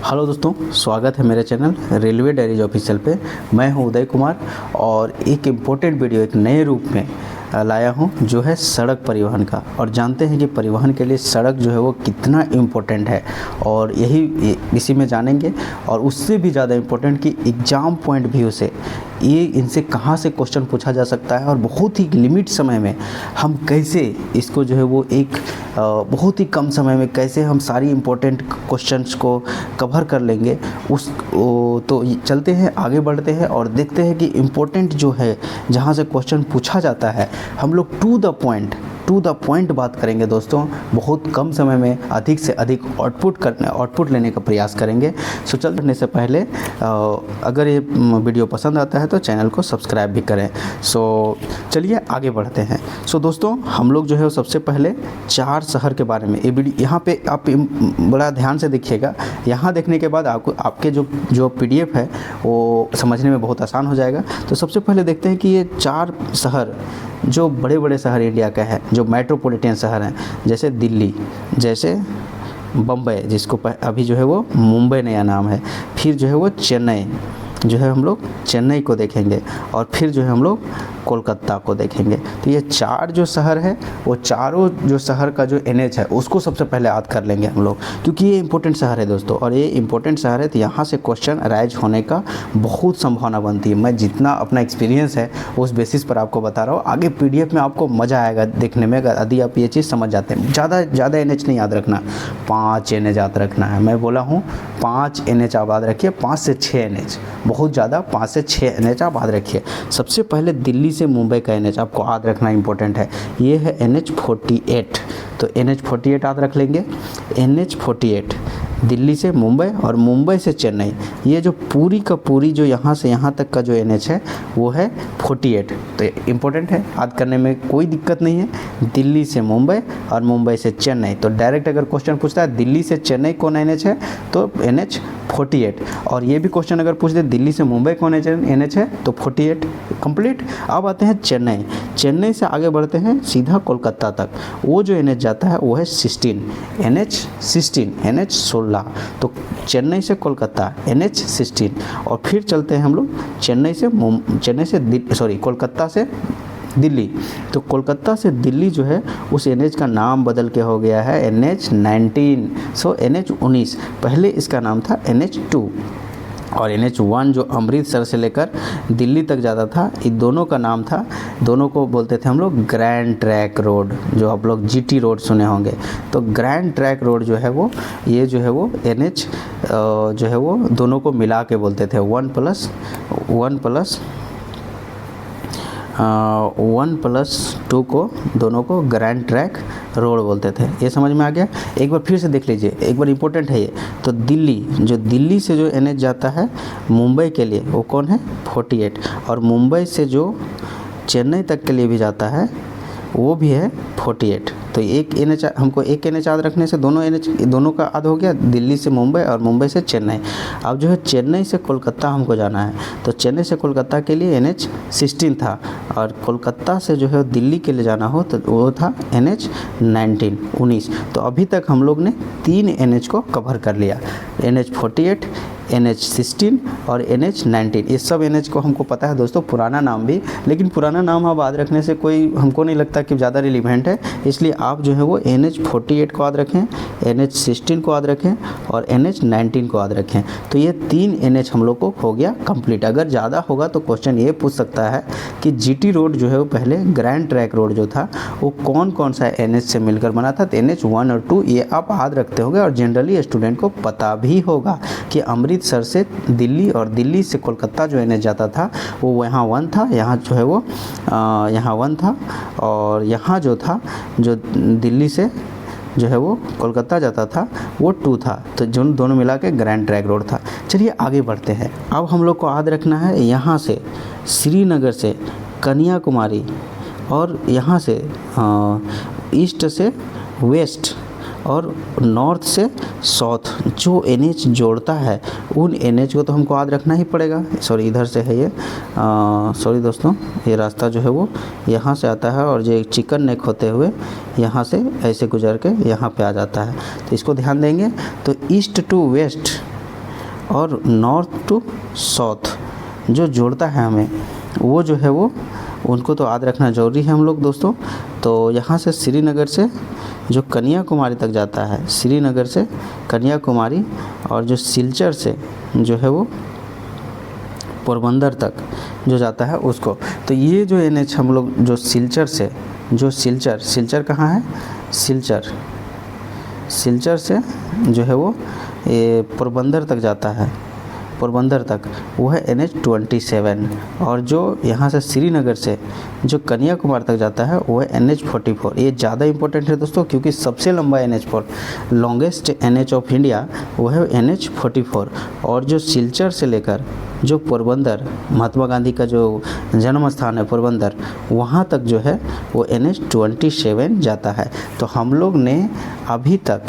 Hello दोस्तों, स्वागत है मेरे चैनल रेलवे डायरीज ऑफिशियल पे। मैं हूं उदय कुमार और एक इम्पोर्टेंट वीडियो एक नए रूप में लाया हूं जो है सड़क परिवहन का। और जानते हैं कि परिवहन के लिए सड़क जो है वो कितना इम्पोर्टेंट है और यही इसी में जानेंगे। और उससे भी ज़्यादा इम्पोर्टेंट कि एग्ज़ाम पॉइंट व्यू से ये इनसे कहाँ से क्वेश्चन पूछा जा सकता है और बहुत ही लिमिट समय में हम कैसे इसको जो है वो एक बहुत ही कम समय में कैसे हम सारी इम्पोर्टेंट क्वेश्चंस को कवर कर लेंगे। तो चलते हैं, आगे बढ़ते हैं और देखते हैं कि इम्पोर्टेंट जो है जहाँ से क्वेश्चन पूछा जाता है हम लोग टू द पॉइंट बात करेंगे दोस्तों। बहुत कम समय में अधिक से अधिक आउटपुट लेने का प्रयास करेंगे। सो चलने से पहले अगर ये वीडियो पसंद आता है तो चैनल को सब्सक्राइब भी करें। सो चलिए आगे बढ़ते हैं। सो दोस्तों, हम लोग जो है सबसे पहले 4 शहर के बारे में ये वीडियो यहाँ पे आप बड़ा ध्यान से देखिएगा। यहाँ देखने के बाद आपको आपके जो PDF है वो समझने में बहुत आसान हो जाएगा। तो सबसे पहले देखते हैं कि ये 4 शहर जो बड़े बड़े शहर इंडिया का है, जो मेट्रोपॉलिटन शहर हैं, जैसे दिल्ली, जैसे बम्बई जिसको अभी जो है वो मुंबई नया नाम है, फिर जो है वो चेन्नई, जो है हम लोग चेन्नई को देखेंगे और फिर जो है हम लोग कोलकाता को देखेंगे। तो ये 4 जो शहर है वो चारों जो शहर का जो NH है उसको सबसे पहले याद कर लेंगे हम लोग, क्योंकि ये इंपॉर्टेंट शहर है दोस्तों। और ये इंपॉर्टेंट शहर है तो यहाँ से क्वेश्चन अराइज होने का बहुत संभावना बनती है। मैं जितना अपना एक्सपीरियंस है उस बेसिस पर आपको बता रहा हूँ। आगे PDF में आपको मज़ा आएगा देखने में यदि आप ये चीज़ समझ जाते हैं। ज़्यादा NH नहीं याद रखना, 5 NH याद रखना है। मैं बोला हूँ 5 NH आप याद रखिए, 5 से 6 NH, बहुत ज़्यादा 5 से 6 NH आप याद रखिए। सबसे पहले दिल्ली से मुंबई का NH आपको याद रखना इंपॉर्टेंट है। ये है NH 48। तो NH 48 याद रख लेंगे। NH 48 दिल्ली से मुंबई और मुंबई से चेन्नई, ये जो पूरी का पूरी जो यहाँ से यहाँ तक का जो NH है वो है 48। तो इम्पोर्टेंट है, याद करने में कोई दिक्कत नहीं है। दिल्ली से मुंबई और मुंबई से चेन्नई, तो डायरेक्ट अगर क्वेश्चन पूछता है दिल्ली से चेन्नई कौन NH है तो NH 48। और ये भी क्वेश्चन अगर पूछ दे दिल्ली से मुंबई कौन NH है तो 48 कंप्लीट। अब आते हैं चेन्नई से आगे बढ़ते हैं सीधा कोलकाता तक। वो जो NH जाता है वो है 16, NH 16। तो चेन्नई से कोलकाता NH 16। और फिर चलते हैं हम लोग कोलकाता से दिल्ली। तो कोलकाता से दिल्ली जो है उस NH का नाम बदल के हो गया है NH 19। सो NH 19, पहले इसका नाम था NH 2। और NH 1 जो अमृतसर से लेकर दिल्ली तक जाता था, इन दोनों का नाम था, दोनों को बोलते थे हम लोग ग्रैंड ट्रैक रोड, जो आप लोग GT रोड सुने होंगे। तो ग्रैंड ट्रैक रोड जो है वो ये जो है वो NH जो है वो दोनों को मिला के बोलते थे 1+2 को दोनों को ग्रैंड ट्रैक रोड बोलते थे। ये समझ में आ गया। एक बार फिर से देख लीजिए, एक बार इम्पोर्टेंट है ये। तो दिल्ली से जो NH जाता है मुंबई के लिए वो कौन है 48। और मुंबई से जो चेन्नई तक के लिए भी जाता है वो भी है 48। तो एक NH हमको एक NH याद रखने से दोनों का याद हो गया, दिल्ली से मुंबई और मुंबई से चेन्नई। अब जो है चेन्नई से कोलकाता हमको जाना है, तो चेन्नई से कोलकाता के लिए NH 16 था। और कोलकाता से जो है दिल्ली के लिए जाना हो तो वो था NH 19। तो अभी तक हम लोग ने 3 NH को कवर कर लिया, NH 48, NH 16 और NH 19। ये सब NH को हमको पता है दोस्तों, पुराना नाम भी, लेकिन पुराना नाम आप याद रखने से कोई हमको नहीं लगता कि ज़्यादा रिलीवेंट है। इसलिए आप जो है वो NH 48 को याद रखें, NH 16 को याद रखें और NH 19 को याद रखें। तो ये 3 NH हम लोग को हो गया कंप्लीट। अगर ज़्यादा होगा तो क्वेश्चन ये पूछ सकता है कि GT रोड जो है वो पहले ग्रैंड ट्रैक रोड जो था वो कौन सा NH से मिलकर बना था। तो NH 1 और 2 ये आप याद रखते होंगे। और जनरली स्टूडेंट को पता भी होगा कि अमृतसर से दिल्ली और दिल्ली से कोलकाता जो NH जाता था वो यहाँ 1 था, यहाँ जो है वो यहाँ 1 था, और यहाँ जो था जो दिल्ली से जो है वो कोलकाता जाता था वो 2 था। तो जो दोनों मिला के ग्रैंड ट्रैक रोड था। चलिए आगे बढ़ते हैं। अब हम लोग को याद रखना है यहाँ से श्रीनगर से कन्याकुमारी और यहाँ से ईस्ट से वेस्ट और नॉर्थ से साउथ जो NH जोड़ता है उन NH को तो हमको याद रखना ही पड़ेगा। सॉरी, इधर से है ये, सॉरी दोस्तों, ये रास्ता जो है वो यहाँ से आता है और जो चिकन नेक होते हुए यहाँ से ऐसे गुजर के यहाँ पे आ जाता है। तो इसको ध्यान देंगे। तो ईस्ट टू वेस्ट और नॉर्थ टू साउथ जो जोड़ता है हमें, वो जो है वो उनको तो याद रखना ज़रूरी है हम लोग दोस्तों। तो यहाँ से श्रीनगर से जो कन्याकुमारी तक जाता है, श्रीनगर से कन्याकुमारी, और जो सिलचर से जो है वो पोरबंदर तक जो जाता है उसको। तो ये जो NH हम लोग जो सिलचर से, जो सिलचर कहाँ है, सिलचर से जो है वो ये पोरबंदर तक जाता है, पोरबंदर तक, वो है NH27। और जो यहाँ से श्रीनगर से जो कन्याकुमारी तक जाता है वो है NH44। ये ज़्यादा इंपॉर्टेंट है दोस्तों, क्योंकि सबसे लंबा लॉन्गेस्ट NH ऑफ इंडिया वो है NH44। और जो सिलचर से लेकर जो पोरबंदर, महात्मा गांधी का जो जन्म स्थान है पोरबंदर, वहाँ तक जो है वो NH27 जाता है। तो हम लोग ने अभी तक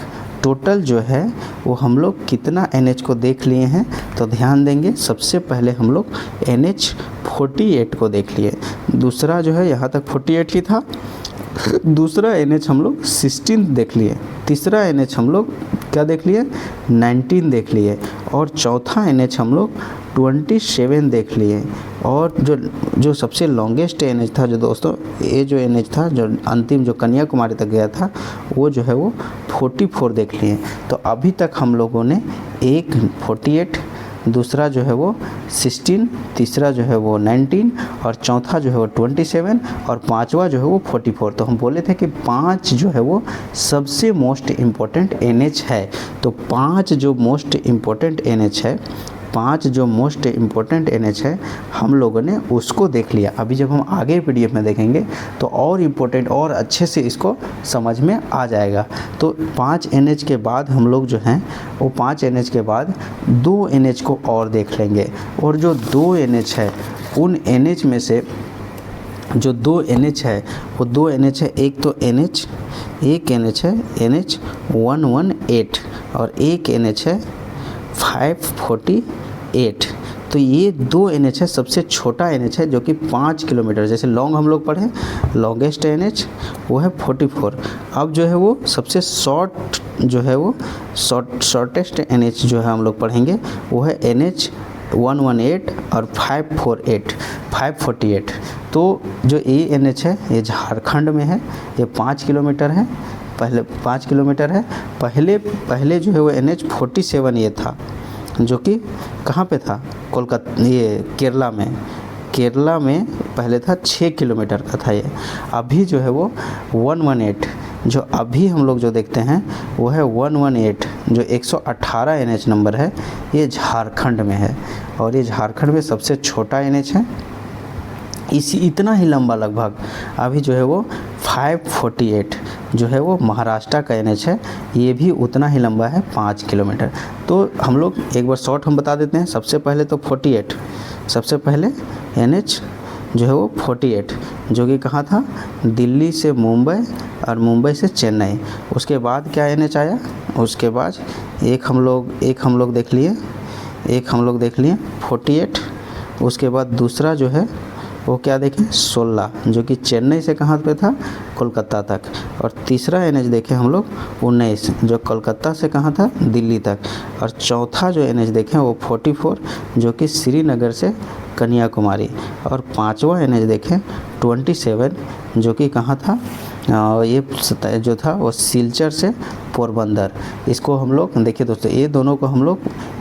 टोटल जो है वो हम लोग कितना NH को देख लिए हैं, तो ध्यान देंगे। सबसे पहले हम लोग NH48 को देख लिए, दूसरा जो है यहाँ तक 48 ही था, दूसरा NH हम लोग 16 देख लिए, तीसरा NH हम लोग क्या देख लिए, 19 देख लिए, और चौथा NH हम लोग 27 देख लिए। और जो सबसे लॉन्गेस्ट NH था जो दोस्तों, ये जो NH था जो अंतिम जो कन्याकुमारी तक गया था, वो जो है वो 44 देख लिए। तो अभी तक हम लोगों ने एक 48, दूसरा जो है वो 16, तीसरा जो है वो 19, और चौथा जो है वो 27, और पांचवा जो है वो 44। तो हम बोले थे कि 5 जो है वो सबसे मोस्ट इम्पोर्टेंट NH है। तो 5 जो मोस्ट इम्पोर्टेंट NH है, 5 जो मोस्ट इम्पोर्टेंट NH है, हम लोगों ने उसको देख लिया। अभी जब हम आगे PDF में देखेंगे तो और इम्पोर्टेंट और अच्छे से इसको समझ में आ जाएगा। तो 5 NH के बाद हम लोग जो हैं वो 5 NH के बाद 2 NH को और देख लेंगे। और जो 2 NH है, उन NH में से जो 2 NH है वो 2 NH है, एक तो NH है NH118, और एक NH है 548। तो ये 2 NH है, सबसे छोटा NH है जो कि 5 किलोमीटर, जैसे लॉन्ग हम लोग पढ़े, लॉन्गेस्ट NH वो है 44। अब जो है वो सबसे शॉर्ट जो है वो शॉर्टेस्ट NH जो है हम लोग पढ़ेंगे वो है NH118 और 548। तो जो ये NH है ये झारखंड में है, ये 5 किलोमीटर है, पहले 5 किलोमीटर है। पहले जो है वो NH47 ये था, जो कि कहाँ पे था, कोलकाता, ये केरला में पहले था, 6 किलोमीटर का था ये। अभी जो है वो 118, जो अभी हम लोग जो देखते हैं वो है 118, जो 118 NH नंबर है, ये झारखंड में है। और ये झारखंड में सबसे छोटा NH है, इतना ही लंबा लगभग। अभी जो है वो 548 जो है वो महाराष्ट्र का NH है, ये भी उतना ही लंबा है, 5 किलोमीटर। तो हम लोग एक बार शॉर्ट हम बता देते हैं। सबसे पहले तो 48, सबसे पहले NH जो है वो 48, जो कि कहाँ था, दिल्ली से मुंबई और मुंबई से चेन्नई। उसके बाद क्या NH आया, उसके बाद एक हम लोग देख लिए 48। उसके बाद दूसरा जो है वो क्या देखें, 16, जो कि चेन्नई से कहाँ पे था, कोलकाता तक। और तीसरा NH देखें हम लोग 19, जो कोलकाता से कहाँ था, दिल्ली तक। और चौथा जो NH देखें वो 44, जो कि श्रीनगर से कन्याकुमारी। और पांचवा NH देखें 27, जो कि कहाँ था, ये जो था वो सिलचर से पोरबंदर। इसको हम लोग देखिए दोस्तों, ये दोनों को हम लोग,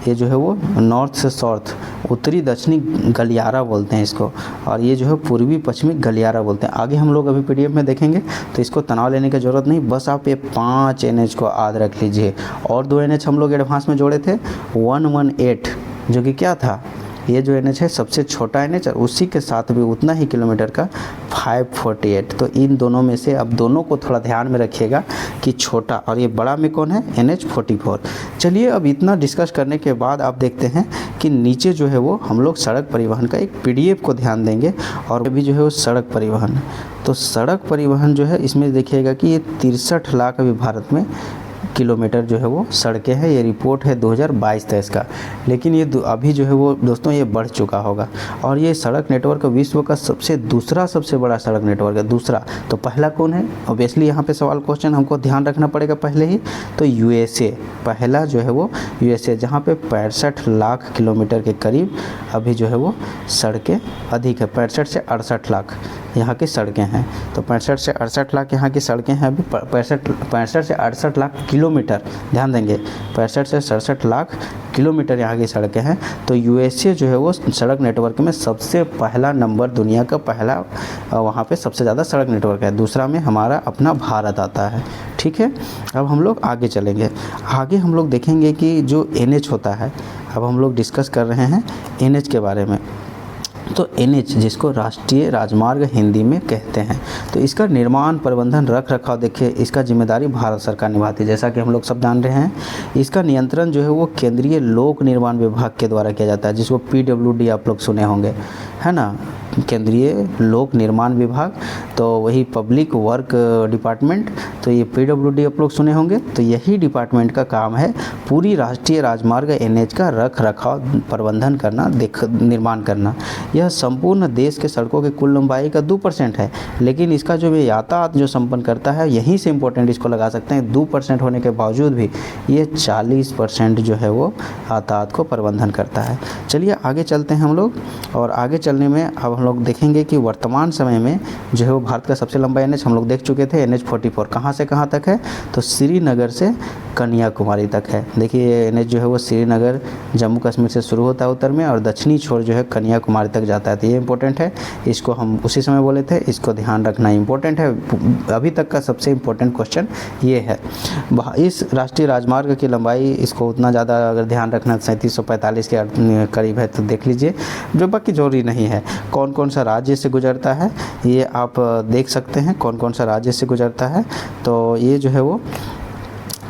ये जो है वो नॉर्थ से साउथ, उत्तरी दक्षिणी गलियारा बोलते हैं इसको, और ये जो है पूर्वी पश्चिमी गलियारा बोलते हैं। आगे हम लोग अभी PDF में देखेंगे, तो इसको तनाव लेने की ज़रूरत नहीं, बस आप ये 5 NH को याद रख लीजिए। और 2 NH हम लोग एडवांस में जोड़े थे, 118, जो कि क्या था, ये जो NH है सबसे छोटा NH, और उसी के साथ भी उतना ही किलोमीटर का 548। तो इन दोनों में से अब दोनों को थोड़ा ध्यान में रखिएगा कि छोटा और ये बड़ा में कौन है, NH44। चलिए अब इतना डिस्कस करने के बाद आप देखते हैं कि नीचे जो है वो हम लोग सड़क परिवहन का एक PDF को ध्यान देंगे। और अभी जो है वो सड़क परिवहन, तो सड़क परिवहन जो है इसमें देखिएगा कि ये 63 लाख अभी भारत में किलोमीटर जो है वो सड़कें हैं। ये रिपोर्ट है 2022-23 का, लेकिन ये अभी जो है वो दोस्तों ये बढ़ चुका होगा। और ये सड़क नेटवर्क विश्व का दूसरा सबसे बड़ा सड़क नेटवर्क है। दूसरा तो पहला कौन है? ऑब्वियसली यहाँ पे सवाल क्वेश्चन हमको ध्यान रखना पड़ेगा पहले ही, तो यूएसए पहला जो है वो यूएसए, जहाँ पे 65 लाख किलोमीटर के करीब अभी जो है वो सड़कें अधिक है। 65 से 68 लाख यहाँ की सड़कें हैं। तो 65 से 68 लाख यहाँ की सड़कें हैं अभी। 65 से 68 लाख किलोमीटर, ध्यान देंगे, 65 से 67 लाख किलोमीटर यहाँ की सड़कें हैं। तो यूएसए जो है वो सड़क नेटवर्क में सबसे पहला नंबर, दुनिया का पहला वहाँ पे सबसे ज़्यादा सड़क नेटवर्क है। दूसरा में हमारा अपना भारत आता है। ठीक है, अब हम लोग आगे चलेंगे। आगे हम लोग देखेंगे कि जो एनएच होता है, अब हम लोग डिस्कस कर रहे हैं एनएच के बारे में। तो एनएच जिसको राष्ट्रीय राजमार्ग हिंदी में कहते हैं, तो इसका निर्माण, प्रबंधन, रख रखाव देखिए इसका जिम्मेदारी भारत सरकार निभाती है, जैसा कि हम लोग सब जान रहे हैं। इसका नियंत्रण जो है वो केंद्रीय लोक निर्माण विभाग के द्वारा किया जाता है, जिसको पीडब्ल्यूडी आप लोग सुने होंगे, है ना, केंद्रीय लोक निर्माण विभाग। तो वही पब्लिक वर्क डिपार्टमेंट, तो ये पीडब्ल्यूडी आप लोग सुने होंगे। तो यही डिपार्टमेंट का काम है पूरी राष्ट्रीय राजमार्ग एनएच का रख रखाव, प्रबंधन करना, निर्माण करना। यह संपूर्ण देश के सड़कों की कुल लंबाई का 2% है, लेकिन इसका जो यातायात जो संपन्न करता है, यहीं से इम्पोर्टेंट इसको लगा सकते हैं, 2% होने के बावजूद भी ये 40% जो है वो यातायात को प्रबंधन करता है। चलिए आगे चलते हैं हम लोग, और आगे चलने में अब हम लोग देखेंगे कि वर्तमान समय में जो है वो भारत का सबसे लंबा एनएच हम लोग देख चुके थे, NH 44 कहाँ से कहाँ तक है? तो श्रीनगर से कन्याकुमारी तक है। देखिए ये एनएच जो है वो श्रीनगर जम्मू कश्मीर से शुरू होता है उत्तर में, और दक्षिणी छोर जो है कन्याकुमारी तक जाता है। तो ये इंपॉर्टेंट है, इसको हम उसी समय बोले थे, इसको ध्यान रखना इंपॉर्टेंट है। अभी तक का सबसे इम्पोर्टेंट क्वेश्चन ये है। इस राष्ट्रीय राजमार्ग की लंबाई, इसको उतना ज़्यादा अगर ध्यान रखना 3745 के करीब है, तो देख लीजिए, जो बाकी जरूरी नहीं है। कौन कौन सा राज्य से गुजरता है ये आप देख सकते हैं, कौन कौन सा राज्य से गुजरता है। तो ये जो है वो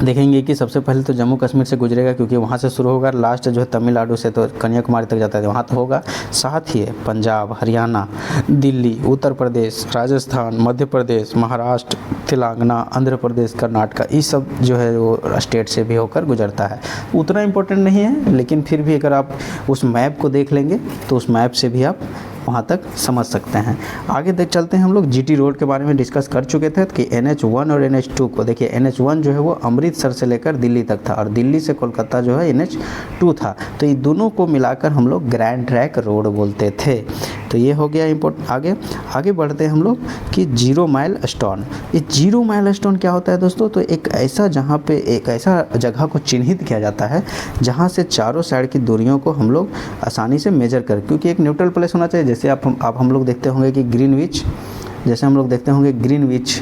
देखेंगे कि सबसे पहले तो जम्मू कश्मीर से गुजरेगा, क्योंकि वहाँ से शुरू होगा, लास्ट जो है तमिलनाडु से तो कन्याकुमारी तक जाता है, वहाँ तो होगा। साथ ही पंजाब, हरियाणा, दिल्ली, उत्तर प्रदेश, राजस्थान, मध्य प्रदेश, महाराष्ट्र, तेलंगाना, आंध्र प्रदेश, कर्नाटक, ये सब जो है वो स्टेट से भी होकर गुजरता है। उतना इम्पोर्टेंट नहीं है, लेकिन फिर भी अगर आप उस मैप को देख लेंगे तो उस मैप से भी आप वहाँ तक समझ सकते हैं। आगे देख चलते हैं हम लोग। जीटी रोड के बारे में डिस्कस कर चुके थे कि NH1 और NH2 को देखिए, NH1 जो है वो अमृतसर से लेकर दिल्ली तक था, और दिल्ली से कोलकाता जो है NH2 था। तो ये दोनों को मिलाकर हम लोग ग्रैंड ट्रैक रोड बोलते थे। तो ये हो गया इम्पोर्टेंट। आगे बढ़ते हैं हम लोग कि जीरो माइल स्टोन। ये जीरो माइल स्टोन क्या होता है दोस्तों? तो एक ऐसा जहाँ पे एक ऐसा जगह को चिन्हित किया जाता है जहाँ से चारों साइड की दूरियों को हम लोग आसानी से मेजर कर, क्योंकि एक न्यूट्रल प्लेस होना चाहिए। जैसे आप हम लोग देखते होंगे कि ग्रीनविच, जैसे हम लोग देखते होंगे ग्रीनविच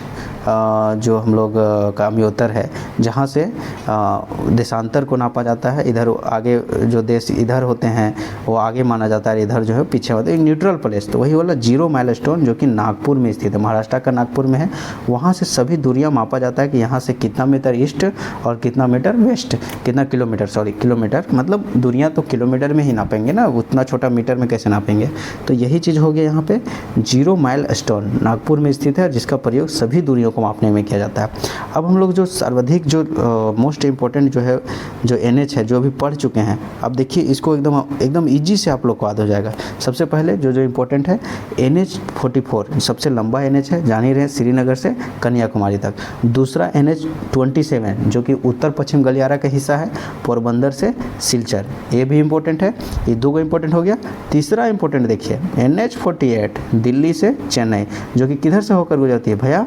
जो हम लोग का उत्तर है, जहाँ से देशांतर को नापा जाता है। इधर आगे जो देश इधर होते हैं वो आगे माना जाता है, इधर जो है पीछे होते हैं। न्यूट्रल प्लेस तो वही वाला जीरो माइलस्टोन जो कि नागपुर में स्थित है, महाराष्ट्र का नागपुर में है। वहाँ से सभी दूरियाँ मापा जाता है कि यहाँ से कितना मीटर ईस्ट और कितना मीटर वेस्ट, कितना किलोमीटर, सॉरी किलोमीटर, मतलब दूरियाँ तो किलोमीटर में ही नापेंगे ना, उतना छोटा मीटर में कैसे नापेंगे। तो यही चीज़ हो गया यहाँ पे। जीरो माइलस्टोन नागपुर में स्थित है, जिसका प्रयोग सभी दूरियों को मापने में किया जाता है। अब हम लोग जो सर्वाधिक जो मोस्ट इम्पोर्टेंट जो है, जो NH है, जो अभी पढ़ चुके हैं, अब देखिए इसको एकदम ईजी से आप लोग को याद हो जाएगा। सबसे पहले जो इम्पोर्टेंट है, NH 44 सबसे लंबा NH है, जान ही रहे, श्रीनगर से कन्याकुमारी तक। दूसरा NH 27 जो कि उत्तर पश्चिम गलियारा का हिस्सा है, पोरबंदर से सिलचर, ये भी इम्पोर्टेंट है। ये दो को इम्पोर्टेंट हो गया। तीसरा इम्पोर्टेंट देखिए NH 48 दिल्ली से चेन्नई, जो कि किधर से होकर गुजरती है भैया,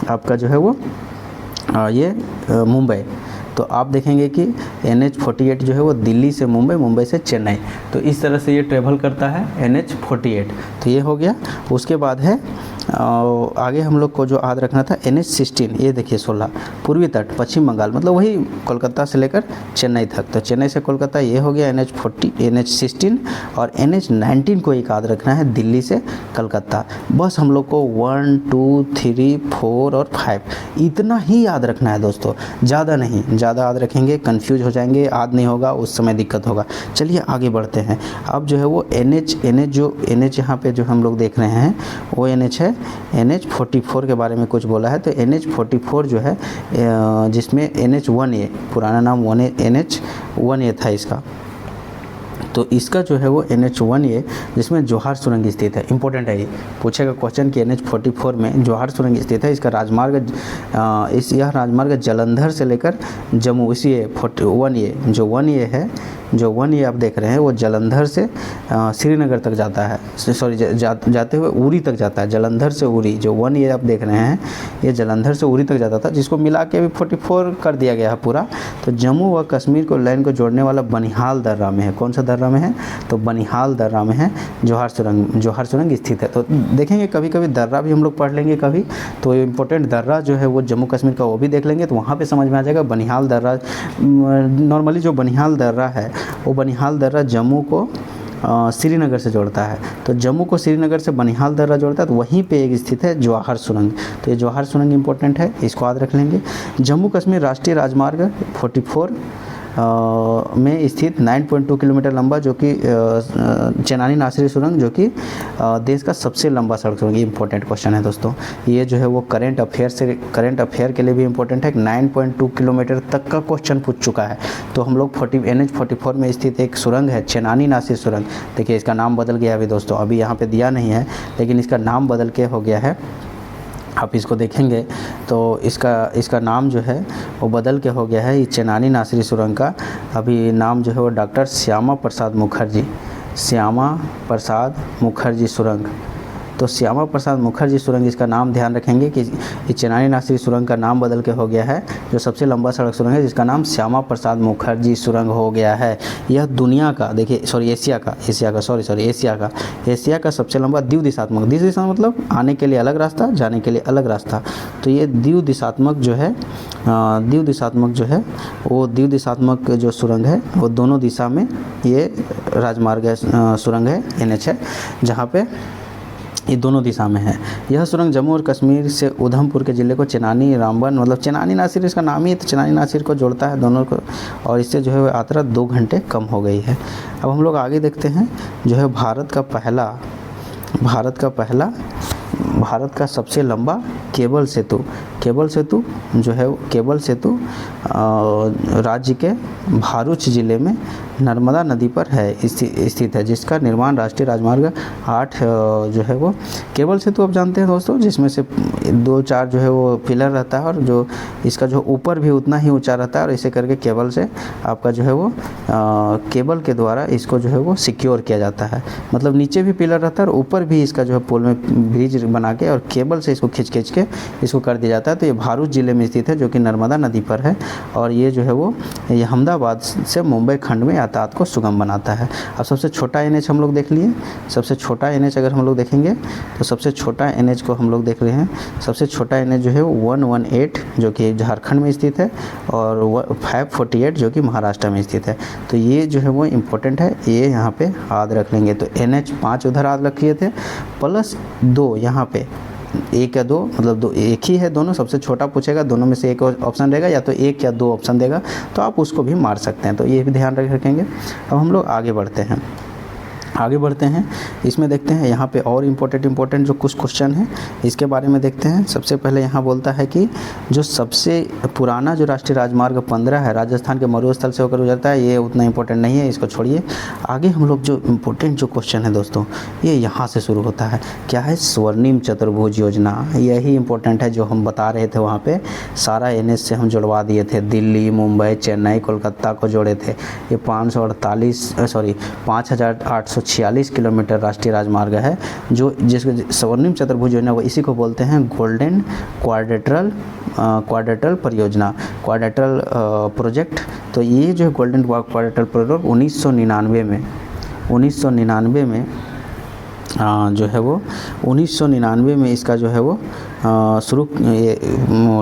आपका जो है वो ये मुंबई। तो आप देखेंगे कि NH 48 जो है वो दिल्ली से मुंबई, मुंबई से चेन्नई, तो इस तरह से ये ट्रेवल करता है NH 48। तो ये हो गया। उसके बाद है आगे हम लोग को जो याद रखना था NH 16, ये देखिए 16 पूर्वी तट पश्चिम बंगाल, मतलब वही कोलकाता से लेकर चेन्नई तक। तो चेन्नई से कोलकाता ये हो गया NH 16। और NH 19 को एक याद रखना है, दिल्ली से कलकत्ता। बस हम लोग को 1 2 3 4 और 5 इतना ही याद रखना है दोस्तों, ज़्यादा नहीं। ज़्यादा याद रखेंगे कंफ्यूज हो जाएंगे, याद नहीं होगा, उस समय दिक्कत होगा। चलिए आगे बढ़ते हैं। अब जो है वो NH जो NH यहाँ पे जो हम लोग देख रहे हैं वो NH है NH44 के बारे में कुछ बोला है। तो NH44 जो है जिसमें NH1A, पुराना नाम NH1A था इसका, तो इसका जो है वो NH1A जिसमें जवाहर सुरंग स्थित है। इंपॉर्टेंट है, ये पूछेगा क्वेश्चन कि NH44 में जवाहर सुरंग स्थित है। इसका राजमार्ग यह राजमार्ग जालंधर से लेकर जम्मू, इसी 1A जो 1A है, जो 1A आप देख रहे हैं वो जालंधर से श्रीनगर तक जाता है, सॉरी जाते हुए उरी तक जाता है। जालंधर से उरी जो 1A आप देख रहे हैं ये जालंधर से उरी तक जाता था, जिसको मिला के अभी 44 कर दिया गया है पूरा। तो जम्मू व कश्मीर को लाइन को जोड़ने वाला बनिहाल दर्रा में है। कौन सा दर्रा में है? तो बनिहाल दर्रा में है जवाहर सुरंग स्थित है। तो देखेंगे कभी कभी दर्रा भी हम लोग पढ़ लेंगे कभी, तो इम्पोर्टेंट दर्रा जो है वो जम्मू कश्मीर का वो भी देख लेंगे, तो वहाँ पे समझ में आ जाएगा। बनिहाल दर्रा, नॉर्मली जो बनिहाल दर्रा है वो बनिहाल दर्रा जम्मू को श्रीनगर से जोड़ता है। तो जम्मू को श्रीनगर से बनिहाल दर्रा जोड़ता है, तो वहीं पे एक स्थित है जवाहर सुरंग। तो ये जवाहर सुरंग इंपॉर्टेंट है, इसको याद रख लेंगे। जम्मू कश्मीर राष्ट्रीय राजमार्ग 44 में स्थित 9.2 किलोमीटर लंबा जो कि चेनानी नासिरी सुरंग, जो कि देश का सबसे लंबा सड़क सुरंग। इंपॉर्टेंट क्वेश्चन है दोस्तों, ये जो है वो करंट अफेयर के लिए भी इंपॉर्टेंट है। 9.2 किलोमीटर तक का क्वेश्चन पूछ चुका है। तो हम लोग NH44 में स्थित एक सुरंग है चेनानी नासिर सुरंग। देखिए इसका नाम बदल गया अभी दोस्तों, अभी यहाँ पे दिया नहीं है लेकिन इसका नाम बदल के हो गया है। आप इसको देखेंगे तो इसका नाम जो है वो बदल के हो गया है। ये चेनानी नासिरी सुरंग का अभी नाम जो है वो डॉक्टर श्यामा प्रसाद मुखर्जी सुरंग। तो श्यामा प्रसाद मुखर्जी सुरंग, इसका नाम ध्यान रखेंगे कि इस चेनानी नासिरी सुरंग का नाम बदल के हो गया है। जो सबसे लंबा सड़क सुरंग है जिसका नाम श्यामा प्रसाद मुखर्जी सुरंग हो गया है। यह दुनिया का, देखिए सॉरी एशिया का सबसे लंबा द्विदिशात्मक मतलब आने के लिए अलग रास्ता, जाने के लिए अलग रास्ता। तो ये द्विदिशात्मक जो है वो द्विदिशात्मक जो सुरंग है वो दोनों दिशा में ये राजमार्ग सुरंग है, NH है, जहाँ पे ये दोनों दिशा में है। यह सुरंग जम्मू और कश्मीर से उधमपुर के ज़िले को चेनानी रामबन, मतलब चेनानी नासिर इसका नाम ही है, तो चेनानी नासिर को जोड़ता है दोनों को, और इससे जो है वो यात्रा 2 घंटे कम हो गई है। अब हम लोग आगे देखते हैं जो है भारत का सबसे लंबा केबल सेतु जो है केबल सेतु राज्य के भरूच ज़िले में नर्मदा नदी पर है स्थित है, जिसका निर्माण राष्ट्रीय राजमार्ग 8 जो है वो केबल सेतु आप जानते हैं दोस्तों, जिसमें से 2-4 जो है वो पिलर रहता है और जो इसका जो ऊपर भी उतना ही ऊंचा रहता है, और इसे करके केबल से आपका जो है वो केबल के द्वारा इसको जो है वो सिक्योर किया जाता है। मतलब नीचे भी पिलर रहता है और ऊपर भी इसका जो है पुल में ब्रिज बना के और केबल से इसको खींच के इसको कर दिया जाता है। तो ये भरूच ज़िले में स्थित है जो कि नर्मदा नदी पर है, और ये जो है वो ये अहमदाबाद से मुंबई खंड में यातायात को सुगम बनाता है। अब सबसे छोटा NH हम लोग देख लिए। सबसे छोटा NH अगर हम लोग देखेंगे तो सबसे छोटा NH को हम लोग देख रहे हैं। सबसे छोटा NH जो है 118 जो कि झारखंड में स्थित है, और 548 जो कि महाराष्ट्र में स्थित है। तो ये जो है वो इम्पोर्टेंट है, ये यहाँ पे याद रख लेंगे। तो NH 5 उधर याद रखिए थे, +2 यहाँ पे 1 या 2, मतलब 2 एक ही है दोनों। सबसे छोटा पूछेगा, दोनों में से एक ऑप्शन रहेगा, या तो 1 या 2 ऑप्शन देगा, तो आप उसको भी मार सकते हैं। तो ये भी ध्यान रखेंगे। अब हम लोग आगे बढ़ते हैं। इसमें देखते हैं यहाँ पे और इम्पोर्टेंट जो कुछ क्वेश्चन हैं इसके बारे में देखते हैं। सबसे पहले यहाँ बोलता है कि जो सबसे पुराना जो राष्ट्रीय राजमार्ग 15 है राजस्थान के मरुस्थल से होकर गुजरता है, ये उतना इम्पोर्टेंट नहीं है, इसको छोड़िए। आगे हम लोग जो इम्पोर्टेंट जो क्वेश्चन है दोस्तों, ये यहाँ से शुरू होता है। क्या है? स्वर्णिम चतुर्भुज योजना। यही इम्पोर्टेंट है जो हम बता रहे थे, वहाँ पर सारा NH से हम जुड़वा दिए थे। दिल्ली, मुंबई, चेन्नई, कोलकाता को जोड़े थे। ये 5,846 किलोमीटर राष्ट्रीय राजमार्ग है, जो जिसको स्वर्णिम चतुर्भुज योजना, वो इसी को बोलते हैं गोल्डन क्वाड्रेटल परियोजना, क्वाड्रेटल प्रोजेक्ट। तो ये जो है गोल्डन क्वाड्रेटल प्रोजेक्ट 1999 में जो है वो 1999 में इसका जो है वो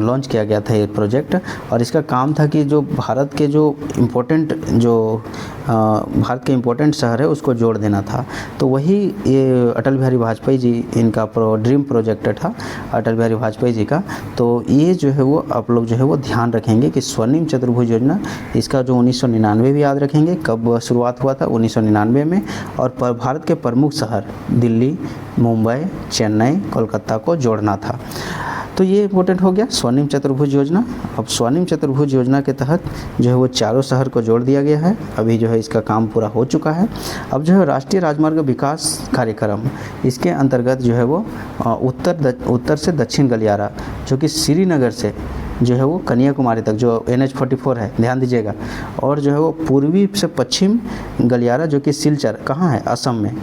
लॉन्च किया गया था ये प्रोजेक्ट। और इसका काम था कि जो भारत के इम्पोर्टेंट शहर है उसको जोड़ देना था। तो वही ये अटल बिहारी वाजपेयी जी इनका ड्रीम प्रोजेक्ट था, अटल बिहारी वाजपेयी जी का। तो ये जो है वो आप लोग जो है वो ध्यान रखेंगे कि स्वर्णिम चतुर्भुज योजना, इसका जो 1999 भी याद रखेंगे कब शुरुआत हुआ था, 1999 में। और भारत के प्रमुख शहर दिल्ली, मुंबई, चेन्नई, कोलकाता को जोड़ना था। तो ये इम्पोर्टेंट हो गया स्वर्णिम चतुर्भुज योजना। अब स्वर्णिम चतुर्भुज योजना के तहत जो है वो चारों शहर को जोड़ दिया गया है। अभी जो है इसका काम पूरा हो चुका है। अब जो है राष्ट्रीय राजमार्ग विकास कार्यक्रम, इसके अंतर्गत जो है वो उत्तर से दक्षिण गलियारा, जो कि श्रीनगर से जो है वो कन्याकुमारी तक जो NH-44 है, ध्यान दीजिएगा, और जो है वो पूर्वी से पश्चिम गलियारा, जो कि सिलचर कहाँ है, असम में,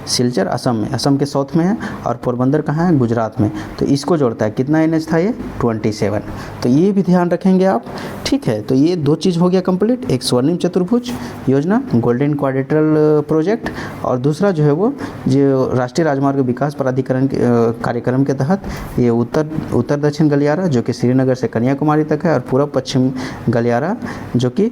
सिलचर असम में, असम के साउथ में है, और पोरबंदर कहाँ है, गुजरात में। तो इसको जोड़ता है। कितना NH था ये, 27। तो ये भी ध्यान रखेंगे आप, ठीक है। तो ये दो चीज़ हो गया कंप्लीट, एक स्वर्णिम चतुर्भुज योजना, गोल्डन क्वाड्रिलेटरल प्रोजेक्ट, और दूसरा जो है वो जो राष्ट्रीय राजमार्ग विकास प्राधिकरण के कार्यक्रम के तहत ये उत्तर दक्षिण गलियारा, जो कि श्रीनगर से कन्याकुमारी तक है, और पूर्व पश्चिम गलियारा, जो कि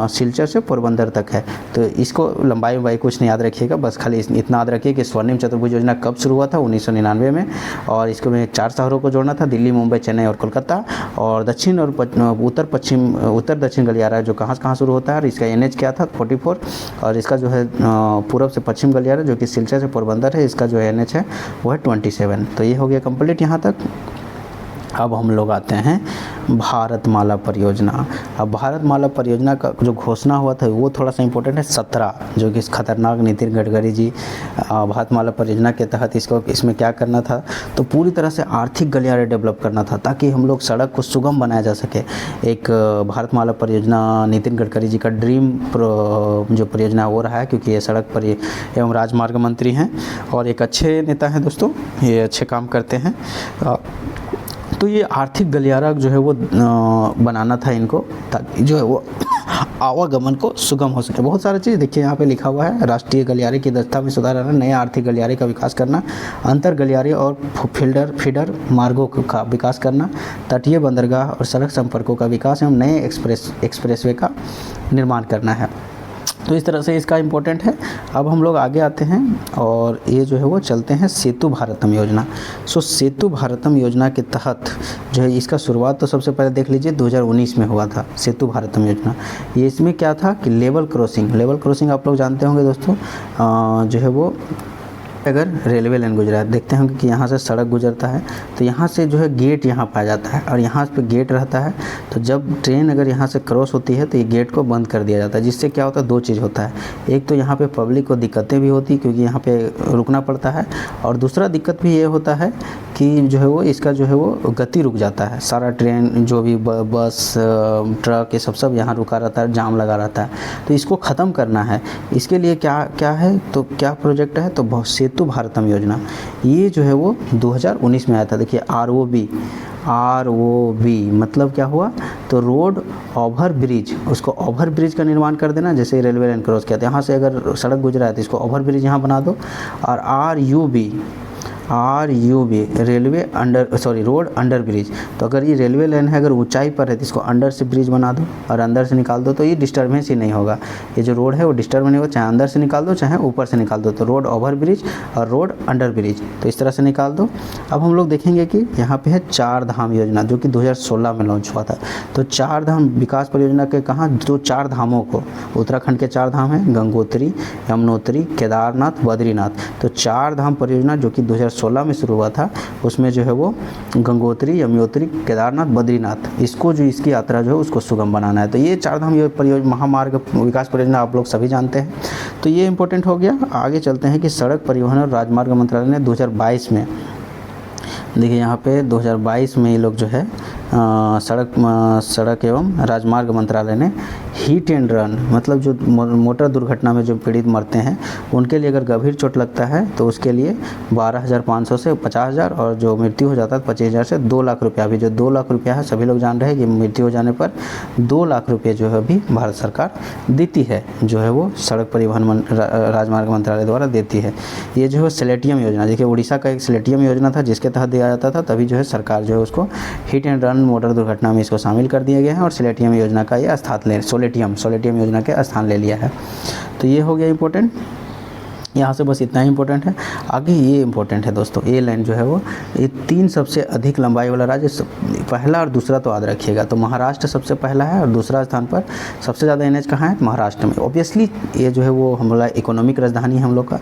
सिलचर से पोरबंदर तक है। तो इसको लंबाई कुछ नहीं याद रखिएगा, बस खाली इतना याद रखिए कि स्वर्णिम चतुर्भुज योजना कब शुरू हुआ था, 1999 में, और इसको में 4 शहरों को जोड़ना था, दिल्ली, मुंबई, चेन्नई और कोलकाता, और दक्षिण और उत्तर दक्षिण गलियारा जो कहाँ शुरू होता है, और इसका NH क्या था, 44, और इसका जो है पूर्व से पश्चिम गलियारा, जो कि सिलचर से पोरबंदर है, इसका जो NH है वो है 27। तो ये हो गया कंप्लीट यहाँ तक। अब हम लोग आते हैं भारतमाला परियोजना। अब भारतमाला परियोजना का जो घोषणा हुआ था वो थोड़ा सा इम्पोर्टेंट है, 17, जो कि खतरनाक नितिन गडकरी जी भारतमाला परियोजना के तहत इसमें क्या करना था, तो पूरी तरह से आर्थिक गलियारे डेवलप करना था ताकि हम लोग सड़क को सुगम बनाया जा सके। एक भारतमाला परियोजना नितिन गडकरी जी का ड्रीम जो परियोजना हो रहा है, क्योंकि ये सड़क एवं राजमार्ग मंत्री हैं और एक अच्छे नेता हैं दोस्तों, ये अच्छे काम करते हैं। तो ये आर्थिक गलियारा जो है वो बनाना था इनको, ताकि जो है वो आवागमन को सुगम हो सके। बहुत सारी चीज़ देखिए यहाँ पे लिखा हुआ है, राष्ट्रीय गलियारे की दक्षता में सुधार करना, नए आर्थिक गलियारे का विकास करना, अंतर गलियारे और फीडर मार्गों का विकास करना, तटीय बंदरगाह और सड़क संपर्कों का विकास एवं नए एक्सप्रेसवे का निर्माण करना है। तो इस तरह से इसका इम्पोर्टेंट है। अब हम लोग आगे आते हैं और ये जो है वो चलते हैं सेतु भारतम योजना। सेतु भारतम योजना के तहत जो है इसका शुरुआत तो सबसे पहले देख लीजिए 2019 में हुआ था सेतु भारतम योजना। ये इसमें क्या था कि लेवल क्रॉसिंग आप लोग जानते होंगे दोस्तों, जो है वो अगर रेलवे लाइन गुजरा है, देखते होंगे कि यहाँ से सड़क गुजरता है तो यहाँ से जो है गेट यहाँ पाया जाता है और यहाँ पे गेट रहता है। तो जब ट्रेन अगर यहाँ से क्रॉस होती है तो ये गेट को बंद कर दिया जाता है, जिससे क्या होता है, दो चीज़ होता है। एक तो यहाँ पे पब्लिक को दिक्कतें भी होती क्योंकि यहाँ पे रुकना पड़ता है, और दूसरा दिक्कत भी ये होता है कि जो है वो इसका जो है वो गति रुक जाता है। सारा ट्रेन जो भी बस ट्रक ये सब यहाँ रुका रहता है, जाम लगा रहता है। तो इसको ख़त्म करना है, इसके लिए क्या है, तो क्या प्रोजेक्ट है, तो सेतु भारतम योजना। ये जो है वो 2019 में आया था। देखिए ROB मतलब क्या हुआ, तो रोड ओवर ब्रिज, उसको ओवर ब्रिज का निर्माण कर देना। जैसे रेलवे लाइन क्रॉस किया था, यहाँ से अगर सड़क गुजरा है तो इसको ओवर ब्रिज यहाँ बना दो। और RUB रोड अंडर ब्रिज। तो अगर ये रेलवे लाइन है, अगर ऊंचाई पर है तो इसको अंडर से ब्रिज बना दो और अंदर से निकाल दो, तो ये डिस्टर्बेंस ही नहीं होगा। ये जो रोड है वो डिस्टर्ब नहीं होगा, चाहे अंदर से निकाल दो चाहे ऊपर से निकाल दो। तो रोड ओवर ब्रिज और रोड अंडर ब्रिज, तो इस तरह से निकाल दो। अब हम लोग देखेंगे कि यहाँ पे है 4 धाम योजना, जो कि 2016 में लॉन्च हुआ था। तो 4 धाम विकास परियोजना के कहाँ, जो 4 धामों को, उत्तराखंड के 4 धाम हैं, गंगोत्री, यमुनोत्री, केदारनाथ, बद्रीनाथ। तो 4 धाम परियोजना जो कि 2016 में शुरू हुआ था, उसमें जो है वो गंगोत्री, यमुनोत्री, केदारनाथ, बद्रीनाथ, इसको जो इसकी यात्रा जो है उसको सुगम बनाना है। तो ये 4 धाम परियोजना, महामार्ग विकास परियोजना आप लोग सभी जानते हैं। तो ये इंपॉर्टेंट हो गया। आगे चलते हैं कि सड़क परिवहन और राजमार्ग मंत्रालय ने 2022 में, देखिए यहाँ पे 2022 में ये लोग जो है सड़क एवं राजमार्ग मंत्रालय ने हिट एंड रन, मतलब जो मोटर दुर्घटना में जो पीड़ित मरते हैं उनके लिए अगर गंभीर चोट लगता है तो उसके लिए 12,500 से 50,000, और जो मृत्यु हो जाता है 25,000 से 2 लाख रुपया। अभी जो 2 लाख रुपया है, सभी लोग जान रहे हैं कि मृत्यु हो जाने पर 2 लाख रुपये जो है अभी भारत सरकार देती है, जो है वो सड़क परिवहन राजमार्ग मंत्रालय द्वारा देती है। ये जो है स्लेटियम योजना, देखिए उड़ीसा का एक स्लेटियम योजना था जिसके तहत दिया जाता था, तभी जो है सरकार जो है उसको हिट एंड रन मोटर दुर्घटना में इसको शामिल कर दिया गया है और स्लेटियम योजना का ये स्थान सोलेटियम योजना के स्थान ले लिया है। तो ये हो गया इम्पोर्टेंट। यहाँ से बस इतना ही इंपॉर्टेंट है। आगे ये इंपॉर्टेंट है दोस्तों, ये लाइन जो है वो, ये 3 सबसे अधिक लंबाई वाला राज्य, पहला और दूसरा तो याद रखिएगा। तो महाराष्ट्र सबसे पहला है और दूसरा स्थान पर सबसे ज़्यादा एनएच कहाँ है? महाराष्ट्र में। ऑब्वियसली ये जो है वो हमारा इकोनॉमिक राजधानी है हम लोग का,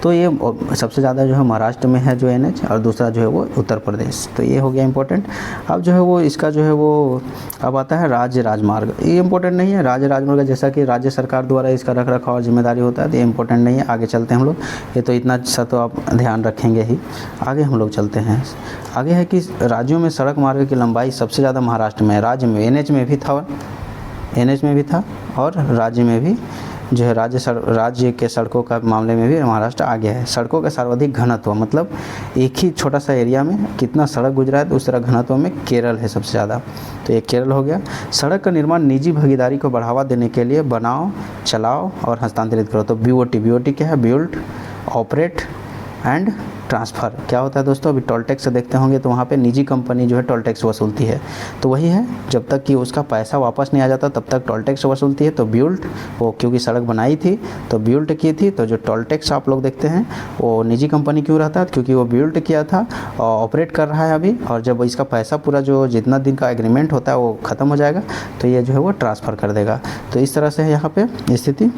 तो ये सबसे ज़्यादा जो है महाराष्ट्र में है जो एनएच, और दूसरा जो है वो उत्तर प्रदेश। तो ये हो गया इंपॉर्टेंट। अब जो है वो इसका जो है वो अब आता है राज्य राजमार्ग। ये इंपॉर्टेंट नहीं है, राज्य राजमार्ग जैसा कि राज्य सरकार द्वारा इसका रख रखाव और जिम्मेदारी होता है, तो ये इंपॉर्टेंट नहीं है। आगे चलते हैं हम लोग, ये तो इतना सा तो आप ध्यान रखेंगे ही। आगे हम लोग चलते हैं। आगे है कि राज्यों में सड़क मार्ग की लंबाई सबसे ज़्यादा महाराष्ट्र में है। राज्य में एनएच में भी था, एनएच में भी था, और राज्य में भी जो है राज्य के सड़कों का मामले में भी महाराष्ट्र आगे है। सड़कों का सर्वाधिक घनत्व, मतलब एक ही छोटा सा एरिया में कितना सड़क गुजरा है, तो उस तरह घनत्व में केरल है सबसे ज़्यादा, तो ये केरल हो गया। सड़क का निर्माण निजी भागीदारी को बढ़ावा देने के लिए बनाओ, चलाओ और हस्तांतरित करो। तो बीओटी, बीओटी क्या है? Build, operate and transfer. क्या होता है दोस्तों? अभी टोल टैक्स देखते होंगे तो वहाँ पे निजी कंपनी जो है टोल टैक्स वसूलती है, तो वही है, जब तक कि उसका पैसा वापस नहीं आ जाता तब तक टोल टैक्स वसूलती है। तो बिल्ड, वो क्योंकि सड़क बनाई थी तो बिल्ड की थी, तो जो टोल टैक्स आप लोग देखते हैं वो निजी कंपनी क्यों रहता है? क्योंकि वो बिल्ड किया था और ऑपरेट कर रहा है अभी, और जब इसका पैसा पूरा जो जितना दिन का एग्रीमेंट होता है वो ख़त्म हो जाएगा तो ये जो है वो ट्रांसफ़र कर देगा। तो इस तरह से है यहाँ पर स्थिति।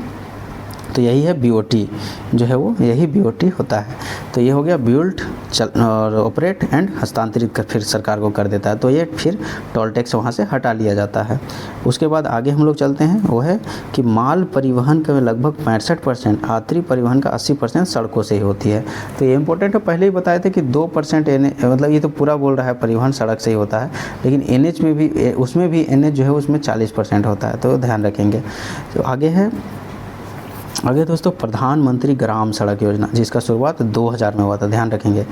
तो यही है बीओटी, जो है वो यही बीओटी होता है। तो ये हो गया बिल्ड और ऑपरेट एंड हस्तांतरित कर फिर सरकार को कर देता है, तो ये फिर टोल टैक्स वहाँ से हटा लिया जाता है। उसके बाद आगे हम लोग चलते हैं, वो है कि माल परिवहन का लगभग 65%, यात्री परिवहन का 80% सड़कों से ही होती है। तो ये इंपॉर्टेंट है, पहले ही बताए थे कि 2% मतलब ये तो पूरा बोल रहा है परिवहन सड़क से ही होता है, लेकिन एनएच में भी, उसमें भी एनएच जो है उसमें 40% होता है, तो ध्यान रखेंगे। तो आगे दोस्तों प्रधानमंत्री ग्राम सड़क योजना, जिसका शुरुआत 2000 में हुआ था, ध्यान रखेंगे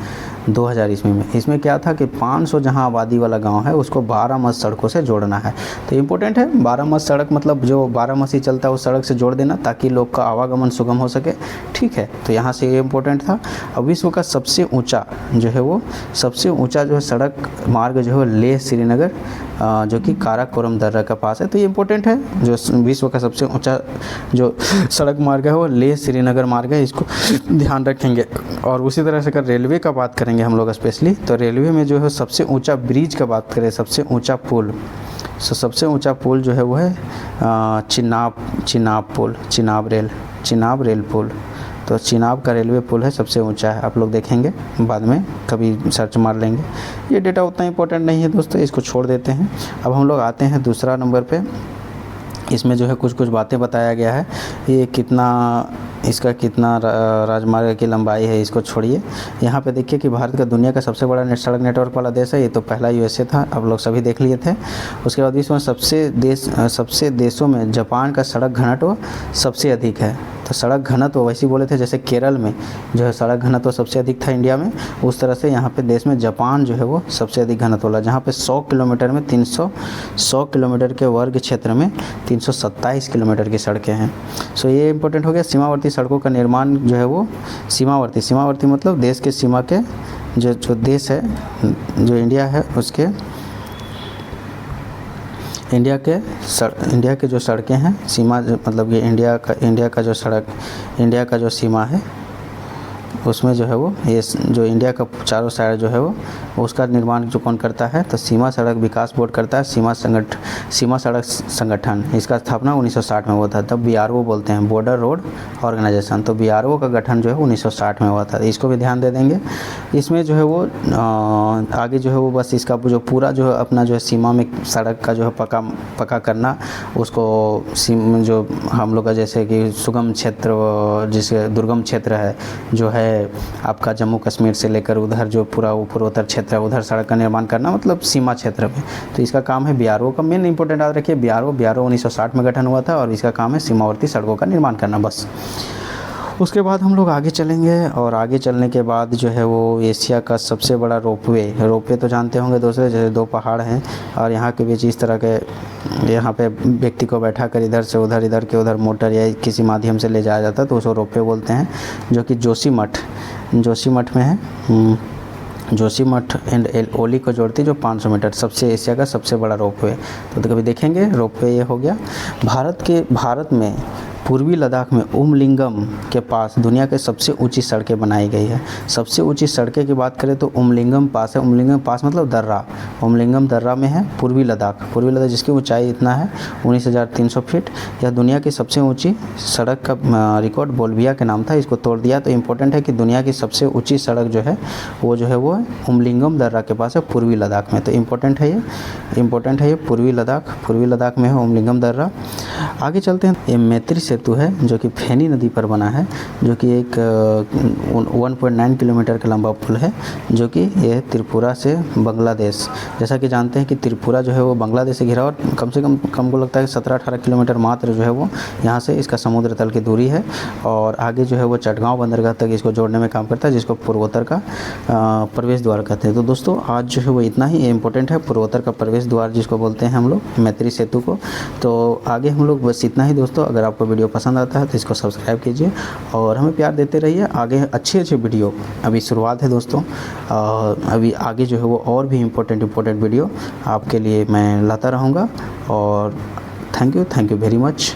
2000 ईस्वी में। इसमें क्या था कि 500 जहां आबादी वाला गांव है उसको 12 मस्त सड़कों से जोड़ना है। तो इम्पोर्टेंट है, 12 मस्त सड़क मतलब जो 12 मसी चलता है उस सड़क से जोड़ देना ताकि लोग का आवागमन सुगम हो सके, ठीक है। तो यहाँ से ये इम्पोर्टेंट था। अब विश्व का सबसे ऊँचा जो है वो, सबसे ऊँचा जो है सड़क मार्ग जो है लेह श्रीनगर, जो कि काराकोरम दर्रा के पास है। तो ये इम्पोर्टेंट है, जो विश्व का सबसे ऊँचा जो सड़क मार्ग है वो लेह श्रीनगर मार्ग है, इसको ध्यान रखेंगे। और उसी तरह से अगर रेलवे का बात करेंगे हम लोग स्पेशली, तो रेलवे में जो है सबसे ऊंचा ब्रिज का बात करें, सबसे ऊंचा पुल, सबसे ऊंचा पुल जो है वो है चिनाब रेल पुल। तो चिनाब का रेलवे पुल है, सबसे ऊंचा है, आप लोग देखेंगे बाद में कभी सर्च मार लेंगे। ये डेटा उतना इंपॉर्टेंट नहीं है दोस्तों, इसको छोड़ देते हैं। अब हम लोग आते हैं दूसरा नंबर पे। इसमें जो है कुछ बातें बताया गया है, ये इसका कितना राजमार्ग की लंबाई है, इसको छोड़िए। यहाँ पे देखिए कि भारत का दुनिया का सबसे बड़ा सड़क नेटवर्क वाला देश है। ये तो पहला यूएसए था, आप लोग सभी देख लिए थे। उसके बाद विश्व में सबसे देशों में जापान का सड़क घनत्व सबसे अधिक है। तो सड़क घनत्व वैसे ही बोले थे जैसे केरल में जो है सड़क घनत्व सबसे अधिक था इंडिया में, उस तरह से यहाँ पे देश में जापान जो है वो सबसे अधिक घनत्व वाला, जहाँ पे 100 किलोमीटर में 100 किलोमीटर के वर्ग क्षेत्र में 327 किलोमीटर की सड़कें हैं। सो ये इंपॉर्टेंट हो गया। सीमावर्ती सड़कों का निर्माण जो है वो सीमावर्ती मतलब देश के सीमा के जो देश है, जो इंडिया है उसके इंडिया के जो सड़कें हैं, सीमा मतलब ये इंडिया का जो सीमा है उसमें जो है वो ये जो इंडिया का चारों साइड जो है वो उसका निर्माण जो कौन करता है, तो सीमा सड़क विकास बोर्ड करता है। सीमा सड़क संगठन, इसका स्थापना 1960 में हुआ था, तब बीआरओ बोलते हैं, बॉर्डर रोड ऑर्गेनाइजेशन। तो बीआरओ का गठन जो है 1960 में हुआ था, इसको भी ध्यान दे देंगे। इसमें जो है वो आगे जो है वो बस इसका जो पूरा जो है अपना जो है सीमा में सड़क का जो है पक्का करना, उसको जो हम लोग का जैसे कि सुगम क्षेत्र, जिसे दुर्गम क्षेत्र है जो है आपका जम्मू कश्मीर से लेकर उधर जो पूरा पूर्वोत्तर क्षेत्र है उधर सड़क का निर्माण करना, मतलब सीमा क्षेत्र में। तो इसका काम है बीआरओ का। मेन इंपॉर्टेंट याद रखिए, बीआरओ 1960 में गठन हुआ था और इसका काम है सीमावर्ती सड़कों का निर्माण करना, बस। उसके बाद हम लोग आगे चलेंगे और आगे चलने के बाद जो है वो एशिया का सबसे बड़ा रोपवे तो जानते होंगे दोस्तों, जैसे 2 पहाड़ हैं और यहाँ के बीच इस तरह के यहाँ पे व्यक्ति को बैठा कर इधर से उधर, इधर के उधर मोटर या किसी माध्यम से ले जाया जाता है, तो उसको रोपवे बोलते हैं, जो कि जोशीमठ में है। जोशीमठ एंड ओली को जोड़ती जो 500 मीटर, सबसे एशिया का सबसे बड़ा रोपवे। तो कभी देखेंगे रोपवे, ये हो गया। भारत में पूर्वी लद्दाख में उमलिंगम के पास दुनिया के सबसे ऊंची सड़कें बनाई गई है। सबसे ऊंची सड़कें की बात करें तो उमलिंगम पास है। उमलिंगम पास मतलब दर्रा, उमलिंगम दर्रा में है पूर्वी लद्दाख। पूर्वी लद्दाख जिसकी ऊंचाई इतना है 19,300 फीट। यह दुनिया की सबसे ऊंची सड़क का रिकॉर्ड बोल्विया के नाम था, इसको तोड़ दिया। तो इम्पोर्टेंट है कि दुनिया की सबसे ऊंची सड़क जो है वो उमलिंगम दर्रा के पास है पूर्वी लद्दाख में। तो इम्पोर्टेंट है ये पूर्वी लद्दाख में है उमलिंगम दर्रा। आगे चलते हैं। ये मैत्री सेतु है जो कि फेनी नदी पर बना है, जो कि एक 1.9 किलोमीटर का लंबा पुल है, जो कि यह त्रिपुरा से बांग्लादेश, जैसा कि जानते हैं कि त्रिपुरा जो है वो बांग्लादेश से घिरा और कम से कम को लगता है 17-18 किलोमीटर मात्र जो है वो यहाँ से इसका समुद्र तल की दूरी है। और आगे जो है वो चटगांव बंदरगाह तक इसको जोड़ने में काम करता है, जिसको पूर्वोत्तर का प्रवेश द्वार कहते हैं। तो दोस्तों आज जो है वो इतना ही इम्पोर्टेंट है, पूर्वोत्तर का प्रवेश द्वार जिसको बोलते हैं हम लोग मैत्री सेतु को। तो आगे हम लोग बस इतना ही दोस्तों। अगर आपको वीडियो पसंद आता है तो इसको सब्सक्राइब कीजिए और हमें प्यार देते रहिए। आगे अच्छे वीडियो, अभी शुरुआत है दोस्तों, अभी आगे जो है वो और भी इम्पोर्टेंट वीडियो आपके लिए मैं लाता रहूँगा। और थैंक यू वेरी मच।